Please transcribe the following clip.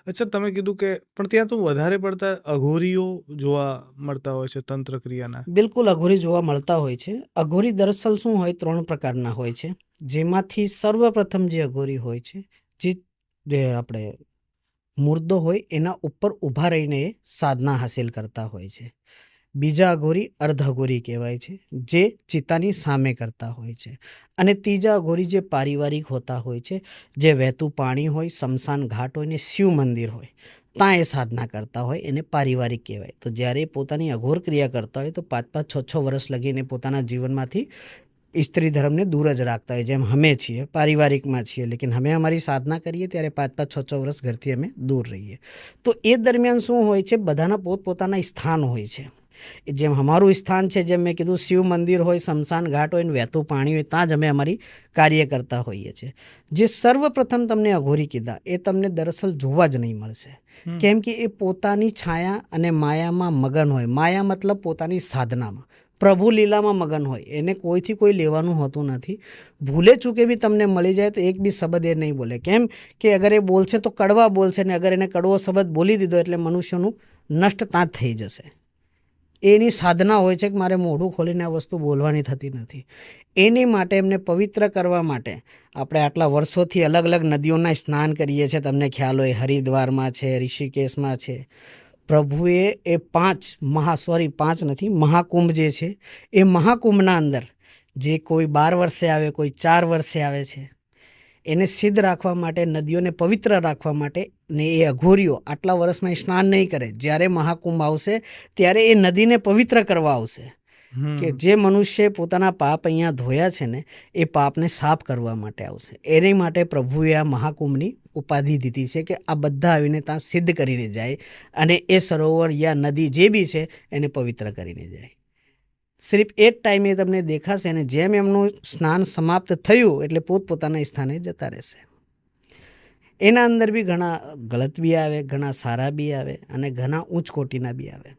અચ્છા, તમે કીધું કે પણ ત્યાં તો વધારે પડતા અઘોરીઓ જોવા મળતા હોય છે તંત્ર ક્રિયાના. બિલકુલ અઘોરી જોવા મળતા હોય છે. અઘોરી દરઅસલ શું હોય, 3 પ્રકારના હોય છે. જેમાંથી સર્વપ્રથમ જે અઘોરી હોય છે, જે આપણે મુર્દો હોય એના ઉપર ઊભા રહીને એ સાધના હાસિલ કરતા હોય છે. બીજા અઘોરી અર્ધ અઘોરી કહેવાય છે, જે ચિતાની સામે કરતા હોય છે. અને ત્રીજા અઘોરી જે પારિવારિક હોતા હોય છે, જે વહેતું પાણી હોય, શમશાન ઘાટ હોય ને શિવ મંદિર હોય, ત્યાં એ સાધના કરતા હોય, એને પારિવારિક કહેવાય. તો જ્યારે પોતાની અઘોર ક્રિયા કરતા હોય તો 5-5, 6-6 વર્ષ લગીને પોતાના જીવનમાંથી સ્ત્રી ધર્મને દૂર જ રાખતા હોય. જેમ અમે છીએ પારિવારિકમાં છીએ, લેકિન અમે અમારી સાધના કરીએ ત્યારે 5-5, 6-6 વર્ષ ઘરથી અમે દૂર રહીએ. તો એ દરમિયાન શું હોય છે, બધાના પોતપોતાના સ્થાન હોય છે. જેમ અમારું સ્થાન છે, જેમ મેં કીધું, શિવ મંદિર હોય, શમશાન ઘાટ હોય ને વહેતું પાણી હોય, ત્યાં જ અમે અમારી કાર્ય કરતા હોઈએ છીએ. જે સર્વપ્રથમ તમને અઘોરી કીધા એ તમને દરઅસલ જોવા જ નહીં મળશે. કેમ કે એ પોતાની છાયા અને માયામાં મગન હોય. માયા મતલબ પોતાની સાધનામાં, પ્રભુ લીલામાં મગન હોય. એને કોઈથી કોઈ લેવાનું હોતું નથી. ભૂલે ચૂકે બી તમને મળી જાય તો એક બી શબ્દ એ નહીં બોલે. કેમ કે અગર એ બોલશે તો કડવા બોલશે, ને અગર એને કડવો શબ્દ બોલી દીધો એટલે મનુષ્યનું નષ્ટ ત્યાં જ થઈ જશે. એની સાધના હોય છે કે મારે મોઢું ખોલીને આ વસ્તુ બોલવાની થતી નથી. એની માટે એમને પવિત્ર કરવા માટે આપણે આટલા વર્ષોથી અલગ અલગ નદીઓના સ્નાન કરીએ છીએ. તમને ખ્યાલ હોય, હરિદ્વારમાં છે, ઋષિકેશમાં છે. પ્રભુએ એ 5 નથી, મહાકુંભ જે છે, એ મહાકુંભના અંદર જે કોઈ 12 વર્ષે આવે, કોઈ 4 વર્ષે આવે છે, એને સિદ્ધ રાખવા માટે, નદીઓને પવિત્ર રાખવા માટે, ને એ અઘોરીઓ આટલા વર્ષમાં સ્નાન નહીં કરે. જ્યારે મહાકુંભ આવશે ત્યારે એ નદીને પવિત્ર કરવા આવશે. કે જે મનુષ્ય પોતાના પાપ અહીંયા ધોયા છે ને, એ પાપને સાફ કરવા માટે આવશે. એની માટે પ્રભુએ આ મહાકુંભની ઉપાધિ દીધી છે કે આ બધા આવીને ત્યાં સિદ્ધ કરીને જાય અને એ સરોવર યા નદી જે બી છે એને પવિત્ર કરીને જાય. સિર્ફ એ જ ટાઈમે તમને દેખાશે, અને જેમ એમનું સ્નાન સમાપ્ત થયું એટલે પોતપોતાના સ્થાને જતા રહેશે. એના અંદર બી ઘણા ગલત બી આવે, ઘણા સારા બી આવે અને ઘણા ઉચ્ચ કોટીના બી આવે.